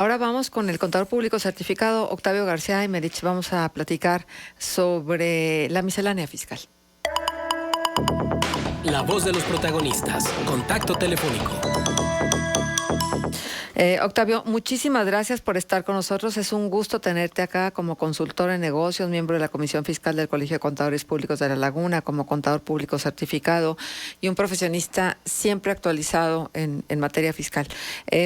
Ahora vamos con el contador público certificado Octavio García Aymerich. Vamos a platicar sobre la miscelánea fiscal. La voz de los protagonistas. Contacto telefónico. Octavio, muchísimas gracias por estar con nosotros. Es un gusto tenerte acá como consultor en negocios, miembro de la Comisión Fiscal del Colegio de Contadores Públicos de La Laguna, como contador público certificado y un profesionista siempre actualizado en materia fiscal.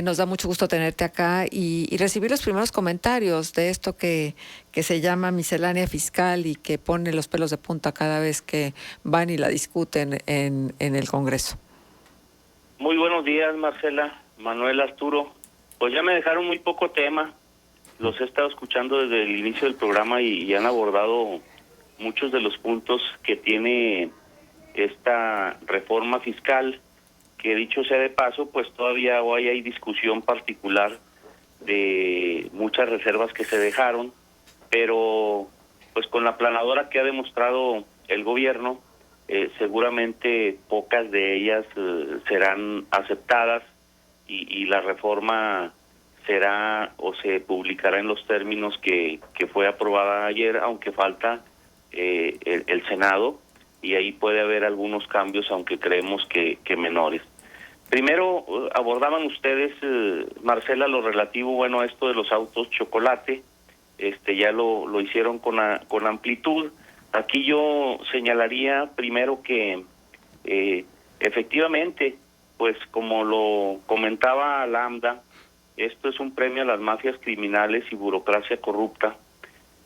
Nos da mucho gusto tenerte acá y recibir los primeros comentarios de esto que se llama miscelánea fiscal y que pone los pelos de punta cada vez que van y la discuten en el Congreso. Muy buenos días, Marcela, Manuel, Arturo. Pues ya me dejaron muy poco tema. Los he estado escuchando desde el inicio del programa y han abordado muchos de los puntos que tiene esta reforma fiscal, que dicho sea de paso, pues todavía hoy hay discusión particular de muchas reservas que se dejaron, pero pues con la planadora que ha demostrado el gobierno, seguramente pocas de ellas serán aceptadas y la reforma será o se publicará en los términos que fue aprobada ayer, aunque falta el Senado, y ahí puede haber algunos cambios, aunque creemos que menores. Primero, abordaban ustedes, Marcela, lo relativo, a esto de los autos chocolate. Ya lo hicieron con amplitud. Aquí yo señalaría primero que efectivamente, pues como lo comentaba Lambda, esto es un premio a las mafias criminales y burocracia corrupta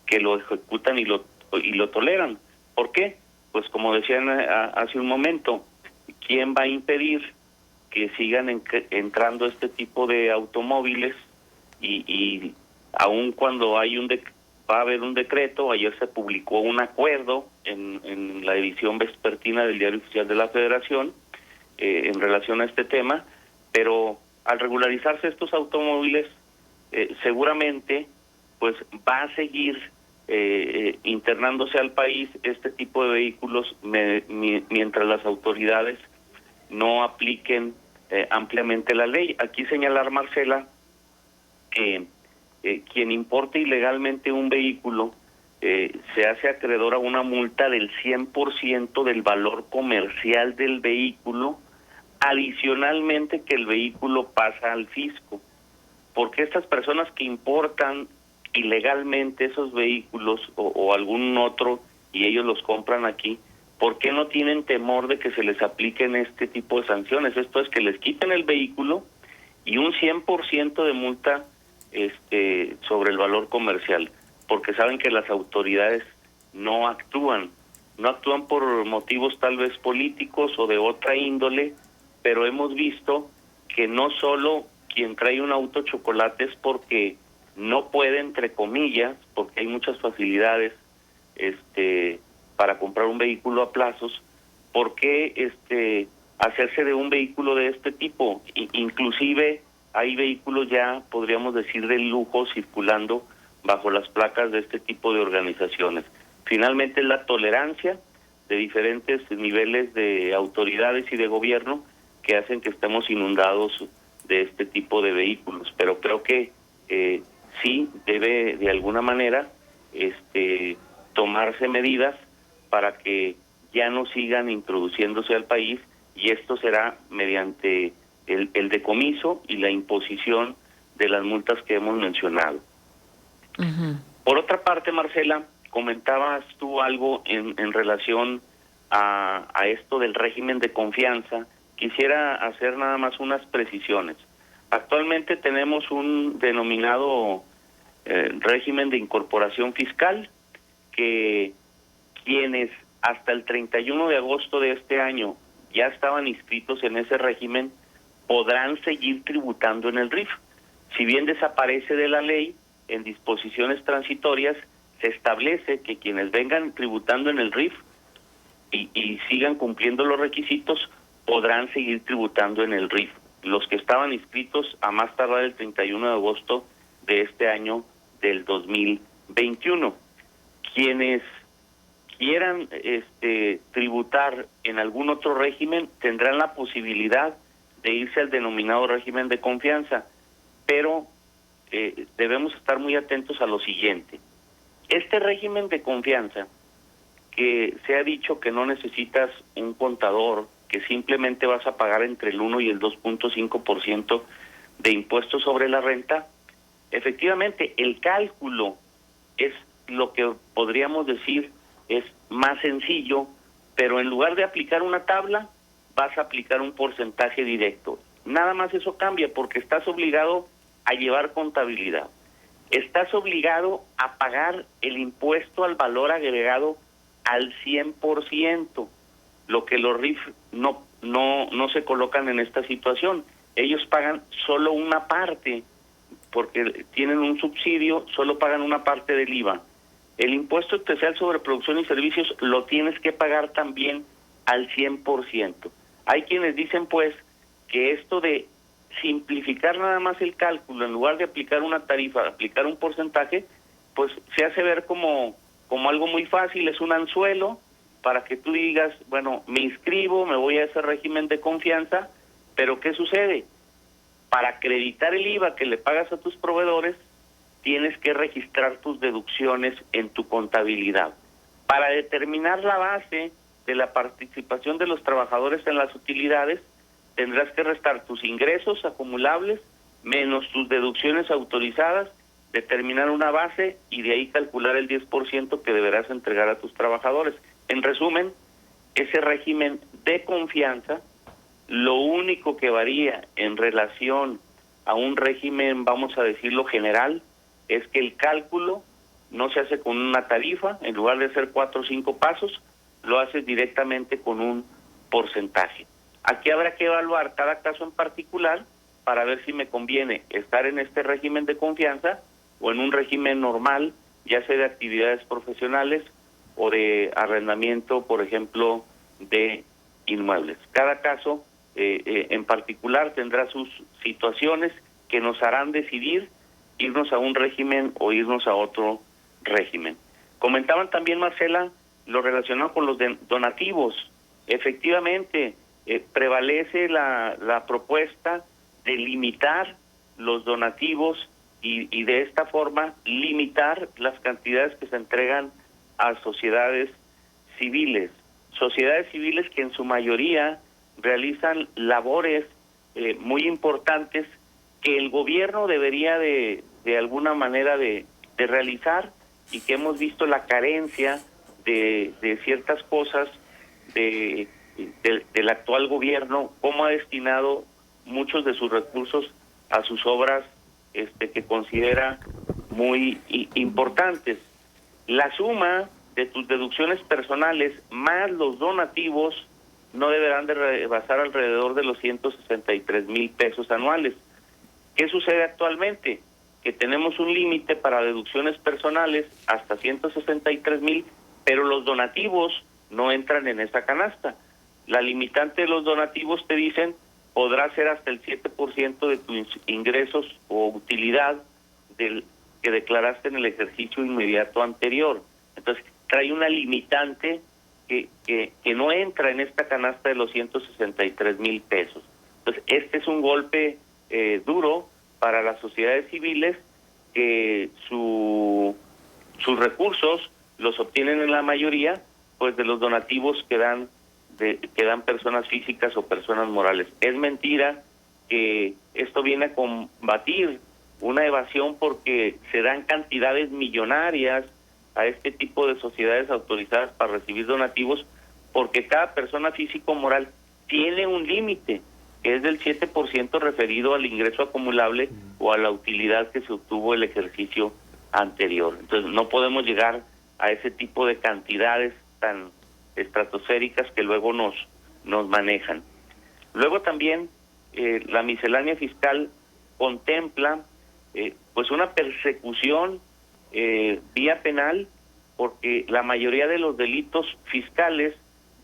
que lo ejecutan y lo toleran. ¿Por qué? Pues como decían hace un momento, ¿quién va a impedir que sigan entrando este tipo de automóviles? Y aun cuando va a haber un decreto, ayer se publicó un acuerdo en la edición vespertina del Diario Oficial de la Federación en relación a este tema, pero al regularizarse estos automóviles, seguramente pues va a seguir internándose al país este tipo de vehículos mientras las autoridades no apliquen ampliamente la ley. Aquí señalar, Marcela, que quien importe ilegalmente un vehículo se hace acreedor a una multa del 100% del valor comercial del vehículo, adicionalmente que el vehículo pasa al fisco. Porque estas personas que importan ilegalmente esos vehículos o algún otro y ellos los compran aquí, ¿por qué no tienen temor de que se les apliquen este tipo de sanciones? Esto es que les quiten el vehículo y un 100% de multa sobre el valor comercial, porque saben que las autoridades no actúan por motivos tal vez políticos o de otra índole, pero hemos visto que no solo quien trae un auto chocolate es porque no puede, entre comillas, porque hay muchas facilidades para comprar un vehículo a plazos. ¿Por qué hacerse de un vehículo de este tipo? Inclusive hay vehículos ya, podríamos decir, de lujo circulando bajo las placas de este tipo de organizaciones. Finalmente es la tolerancia de diferentes niveles de autoridades y de gobierno que hacen que estemos inundados de este tipo de vehículos, pero creo que sí debe de alguna manera tomarse medidas para que ya no sigan introduciéndose al país, y esto será mediante el decomiso y la imposición de las multas que hemos mencionado. Uh-huh. Por otra parte, Marcela, comentabas tú algo en relación a esto del régimen de confianza. Quisiera hacer nada más unas precisiones. Actualmente tenemos un denominado régimen de incorporación fiscal, que quienes hasta el 31 de agosto de este año ya estaban inscritos en ese régimen podrán seguir tributando en el RIF. Si bien desaparece de la ley, en disposiciones transitorias se establece que quienes vengan tributando en el RIF y sigan cumpliendo los requisitos podrán seguir tributando en el RIF. Los que estaban inscritos a más tardar el 31 de agosto de este año del 2021. Quienes quieran tributar en algún otro régimen tendrán la posibilidad de irse al denominado régimen de confianza, pero debemos estar muy atentos a lo siguiente. Este régimen de confianza, que se ha dicho que no necesitas un contador, que simplemente vas a pagar entre el 1 y el 2.5% de impuestos sobre la renta, efectivamente el cálculo es lo que podríamos decir es más sencillo, pero en lugar de aplicar una tabla, vas a aplicar un porcentaje directo. Nada más eso cambia porque estás obligado a llevar contabilidad. Estás obligado a pagar el impuesto al valor agregado al 100%, lo que los RIF no se colocan en esta situación. Ellos pagan solo una parte, porque tienen un subsidio, solo pagan una parte del IVA. El impuesto especial sobre producción y servicios lo tienes que pagar también al 100%. Hay quienes dicen pues que esto de simplificar nada más el cálculo, en lugar de aplicar una tarifa, aplicar un porcentaje, pues se hace ver como algo muy fácil, es un anzuelo para que tú digas, bueno, me inscribo, me voy a ese régimen de confianza, pero ¿qué sucede? Para acreditar el IVA que le pagas a tus proveedores, tienes que registrar tus deducciones en tu contabilidad. Para determinar la base de la participación de los trabajadores en las utilidades, tendrás que restar tus ingresos acumulables menos tus deducciones autorizadas, determinar una base y de ahí calcular el 10% que deberás entregar a tus trabajadores. En resumen, ese régimen de confianza, lo único que varía en relación a un régimen, vamos a decirlo, general, es que el cálculo no se hace con una tarifa, en lugar de hacer 4 o 5 pasos, lo haces directamente con un porcentaje. Aquí habrá que evaluar cada caso en particular para ver si me conviene estar en este régimen de confianza o en un régimen normal, ya sea de actividades profesionales o de arrendamiento, por ejemplo, de inmuebles. Cada caso en particular tendrá sus situaciones que nos harán decidir irnos a un régimen o irnos a otro régimen. Comentaban también, Marcela, lo relacionado con los donativos. Efectivamente, prevalece la propuesta de limitar los donativos y de esta forma limitar las cantidades que se entregan a sociedades civiles que en su mayoría realizan labores muy importantes que el gobierno debería de alguna manera de realizar y que hemos visto la carencia de ciertas cosas del actual gobierno, cómo ha destinado muchos de sus recursos a sus obras que considera muy importantes. La suma de tus deducciones personales más los donativos no deberán de rebasar alrededor de los 163,000 pesos anuales. ¿Qué sucede actualmente? Que tenemos un límite para deducciones personales hasta 163,000, pero los donativos no entran en esa canasta. La limitante de los donativos, te dicen, podrá ser hasta el 7% de tus ingresos o utilidad del que declaraste en el ejercicio inmediato anterior. Entonces, trae una limitante que no entra en esta canasta de los 163,000 pesos. Entonces, este es un golpe duro para las sociedades civiles que sus recursos los obtienen en la mayoría pues de los donativos que dan personas físicas o personas morales. Es mentira que esto viene a combatir una evasión porque se dan cantidades millonarias a este tipo de sociedades autorizadas para recibir donativos, porque cada persona física o moral tiene un límite, que es del 7% referido al ingreso acumulable o a la utilidad que se obtuvo el ejercicio anterior. Entonces no podemos llegar a ese tipo de cantidades tan estratosféricas que luego nos manejan. Luego también la miscelánea fiscal contempla pues una persecución vía penal, porque la mayoría de los delitos fiscales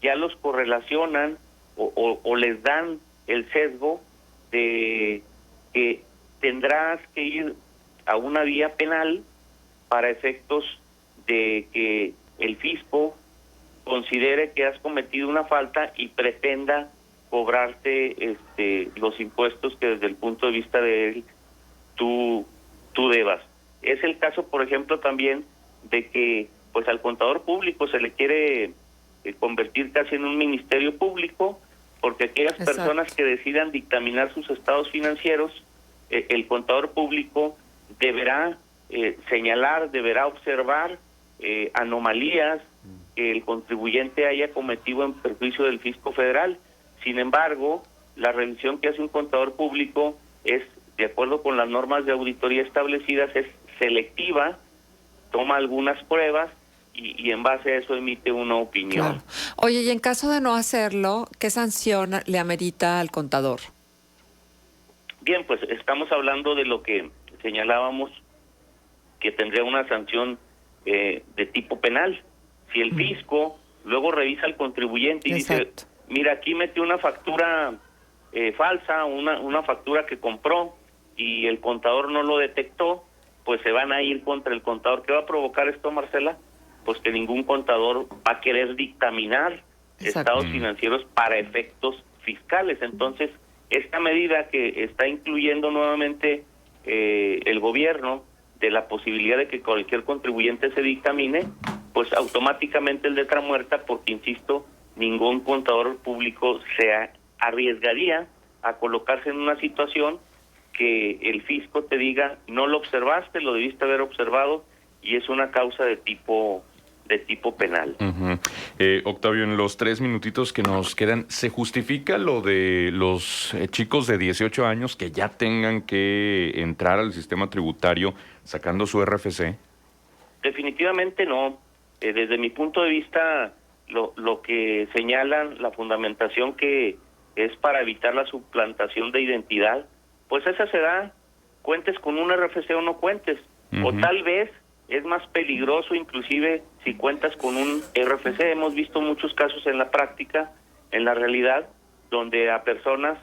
ya los correlacionan o les dan el sesgo de que tendrás que ir a una vía penal para efectos de que el fisco considere que has cometido una falta y pretenda cobrarte los impuestos que desde el punto de vista de él tú tú debas. Es el caso, por ejemplo, también de que pues al contador público se le quiere convertir casi en un ministerio público, porque aquellas Exacto. personas que decidan dictaminar sus estados financieros, el contador público deberá señalar, deberá observar anomalías que el contribuyente haya cometido en perjuicio del fisco federal. Sin embargo, la revisión que hace un contador público es, de acuerdo con las normas de auditoría establecidas, es selectiva, toma algunas pruebas y en base a eso emite una opinión. Claro. Oye, y en caso de no hacerlo, ¿qué sanción le amerita al contador? Bien, pues estamos hablando de lo que señalábamos, que tendría una sanción de tipo penal. Si el fisco luego revisa al contribuyente y Exacto. dice, mira, aquí metió una factura falsa, una factura que compró y el contador no lo detectó, pues se van a ir contra el contador. ¿Qué va a provocar esto, Marcela? Pues que ningún contador va a querer dictaminar Exacto. estados financieros para efectos fiscales. Entonces, esta medida que está incluyendo nuevamente el gobierno de la posibilidad de que cualquier contribuyente se dictamine, pues automáticamente el letra muerta, porque insisto, ningún contador público se arriesgaría a colocarse en una situación que el fisco te diga, no lo observaste, lo debiste haber observado, y es una causa de tipo penal. Octavio, en los 3 minutitos que nos quedan, ¿se justifica lo de los chicos de 18 años que ya tengan que entrar al sistema tributario sacando su RFC? Definitivamente no. Desde mi punto de vista, lo que señalan, la fundamentación que es para evitar la suplantación de identidad, pues esa se da, cuentes con un RFC o no cuentes, o tal vez es más peligroso inclusive si cuentas con un RFC. Hemos visto muchos casos en la práctica, en la realidad, donde a personas,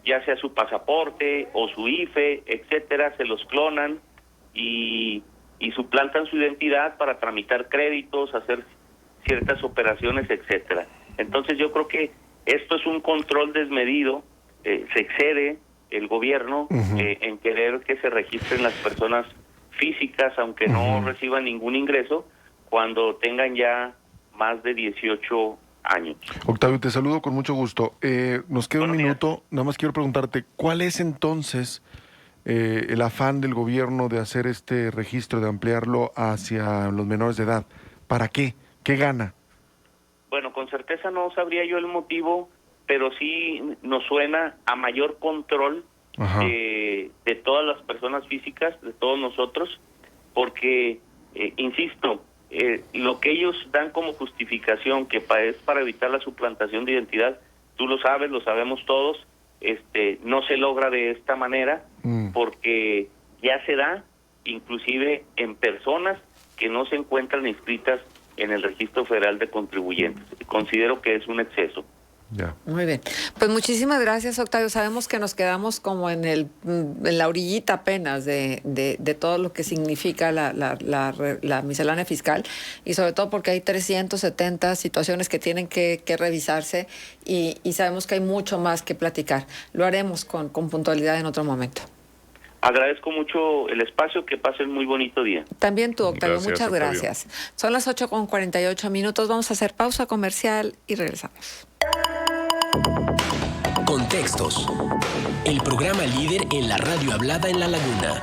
ya sea su pasaporte o su IFE, etcétera, se los clonan y suplantan su identidad para tramitar créditos, hacer ciertas operaciones, etcétera. Entonces yo creo que esto es un control desmedido, se excede el gobierno en querer que se registren las personas físicas, aunque no reciban ningún ingreso, cuando tengan ya más de 18 años. Octavio, te saludo con mucho gusto. Nos queda un Buenos días. minuto, nada más quiero preguntarte, ¿cuál es entonces el afán del gobierno de hacer este registro, de ampliarlo hacia los menores de edad? ¿Para qué? ¿Qué gana? Bueno, con certeza no sabría yo el motivo, pero sí nos suena a mayor control de todas las personas físicas, de todos nosotros, porque, insisto, lo que ellos dan como justificación, que es para evitar la suplantación de identidad, tú lo sabes, lo sabemos todos, no se logra de esta manera, porque ya se da, inclusive en personas que no se encuentran inscritas en el Registro Federal de Contribuyentes. Considero que es un exceso. Ya. Muy bien. Pues muchísimas gracias, Octavio. Sabemos que nos quedamos como en la orillita apenas de todo lo que significa la miscelánea fiscal, y sobre todo porque hay 370 situaciones que tienen que revisarse y sabemos que hay mucho más que platicar. Lo haremos con puntualidad en otro momento. Agradezco mucho el espacio, que pasen muy bonito día. También tú, Octavio, Gracias, muchas Octavio. gracias. Son las 8:48. Vamos a hacer pausa comercial y regresamos. Contextos. El programa líder en la radio hablada en La Laguna.